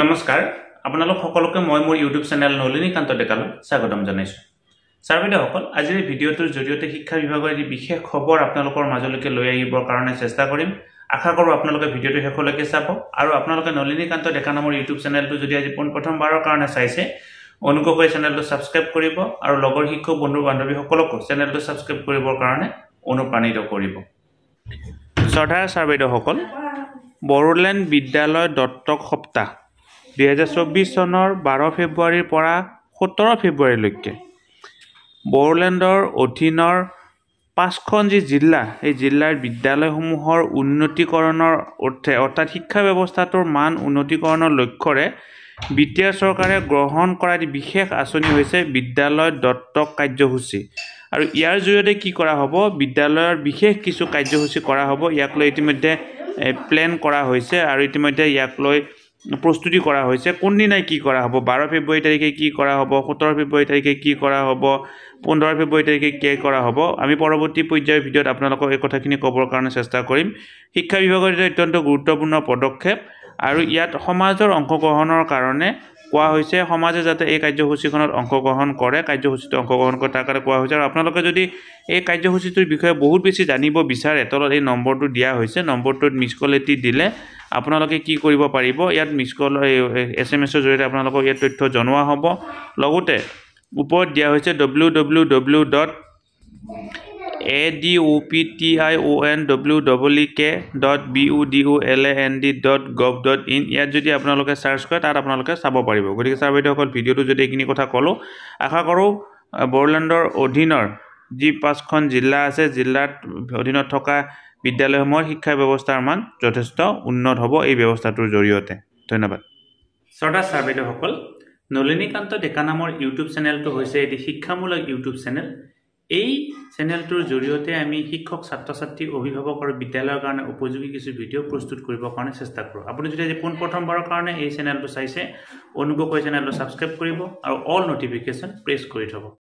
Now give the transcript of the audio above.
নমস্কাৰ আপোনালোক সকলোকে মই মোৰ ইউটিউব চেনেল নলিনীকান্ত ডেকালৈ স্বাগতম জনাইছো। ছাৰ বাইদেউসকল, আজিৰ এই ভিডিঅ'টোৰ জৰিয়তে শিক্ষা বিভাগৰ এটি বিশেষ খবৰ আপোনালোকৰ মাজলৈকে লৈ আহিবৰ কাৰণে চেষ্টা কৰিম। আশা কৰোঁ আপোনালোকে ভিডিঅ'টো শেষলৈকে চাব আৰু আপোনালোকে নলিনীকান্ত ডেকা নামৰ ইউটিউব চেনেলটো যদি আজি প্ৰথমবাৰৰ কাৰণে চাইছে অনুগ্ৰহ কৰি চেনেলটো ছাবস্ক্ৰাইব কৰিব আৰু লগৰ শিক্ষক বন্ধু বান্ধৱীসকলকো চেনেলটো ছাবস্ক্ৰাইব কৰিবৰ কাৰণে অনুপ্ৰাণিত কৰিব। শ্ৰদ্ধাৰ ছাৰ বাইদেউসকল, বড়োলেণ্ড বিদ্যালয় দত্তক সপ্তাহ 2024 চনৰ 12 ফেব্ৰুৱাৰীৰ পৰা 17 ফেব্ৰুৱাৰীলৈকে বড়োলেণ্ডৰ অধীনৰ 5খন যি জিলা, এই জিলাৰ বিদ্যালয়সমূহৰ উন্নতিকৰণৰ অৰ্থে অৰ্থাৎ শিক্ষা ব্যৱস্থাটোৰ মান উন্নতিকৰণৰ লক্ষ্যৰে বিটিআৰ চৰকাৰে গ্ৰহণ কৰা এটি বিশেষ আঁচনি হৈছে বিদ্যালয় দত্তক কাৰ্যসূচী। আৰু ইয়াৰ জৰিয়তে কি কৰা হ'ব, বিদ্যালয়ৰ বিশেষ কিছু কাৰ্যসূচী কৰা হ'ব। ইয়াক লৈ ইতিমধ্যে প্লেন কৰা হৈছে আৰু ইতিমধ্যে ইয়াক লৈ প্ৰস্তুতি কৰা হৈছে। কোনদিনাই কি কৰা হ'ব, 12 ফেব্ৰুৱাৰী তাৰিখে কি কৰা হ'ব, 17 ফেব্ৰুৱাৰী তাৰিখে কি কৰা হ'ব, 15 ফেব্ৰুৱাৰী তাৰিখে কি কৰা হ'ব, আমি পৰৱৰ্তী পৰ্যায়ৰ ভিডিঅ'ত আপোনালোকক এই কথাখিনি ক'বৰ কাৰণে চেষ্টা কৰিম। শিক্ষা বিভাগৰ এটা অত্যন্ত গুৰুত্বপূৰ্ণ পদক্ষেপ আৰু ইয়াত সমাজৰ অংশগ্ৰহণৰ কাৰণে কোৱা হৈছে, সমাজে যাতে এই কাৰ্যসূচীখনত অংশগ্ৰহণ কৰে, কাৰ্যসূচীটো অংশগ্ৰহণ কৰে তাৰ কাৰণে কোৱা হৈছে। আৰু আপোনালোকে যদি এই কাৰ্যসূচীটোৰ বিষয়ে বহুত বেছি জানিব বিচাৰে, তলত এই নম্বৰটো দিয়া হৈছে, নম্বৰটোত মিছ কল এটি দিলে আপোনালোকে কি কৰিব পাৰিব, ইয়াত মিছ কল SMS-ৰ জৰিয়তে আপোনালোকক ইয়াত তথ্য জনোৱা হ'ব। লগতে ওপৰত দিয়া হৈছে www.adoptionwek.bodland.gov.in। ইয়াত যদি আপোনালোকে চাৰ্চ কৰে তাত আপোনালোকে চাব পাৰিব। গতিকে ছাৰ বাইদেউসকল, ভিডিঅ'টো যদি এইখিনি কথা ক'লোঁ, আশা কৰোঁ বড়োলেণ্ডৰ অধীনৰ যি 5খন জিলা আছে, জিলাত অধীনত থকা বিদ্যালয়সমূহৰ শিক্ষা ব্যৱস্থাৰ মান যথেষ্ট উন্নত হ'ব এই ব্যৱস্থাটোৰ জৰিয়তে। ধন্যবাদ। শ্ৰদ্ধাৰ ছাৰ বাইদেউসকল, নলিনীকান্ত ডেকা নামৰ ইউটিউব চেনেলটো হৈছে এটি শিক্ষামূলক ইউটিউব চেনেল। এই চেনেলটোৰ জৰিয়তে আমি শিক্ষক, ছাত্ৰ ছাত্ৰী, অভিভাৱক আৰু বিদ্যালয়ৰ কাৰণে উপযোগী কিছু ভিডিঅ' প্ৰস্তুত কৰিবৰ কাৰণে চেষ্টা কৰোঁ। আপুনি যদি আজি প্ৰথমবাৰৰ কাৰণে এই চেনেলটো চাইছে, অনুগ্ৰহ কৰি চেনেলটো ছাবস্ক্ৰাইব কৰিব আৰু অল নটিফিকেশ্যন প্ৰেছ কৰি থ'ব।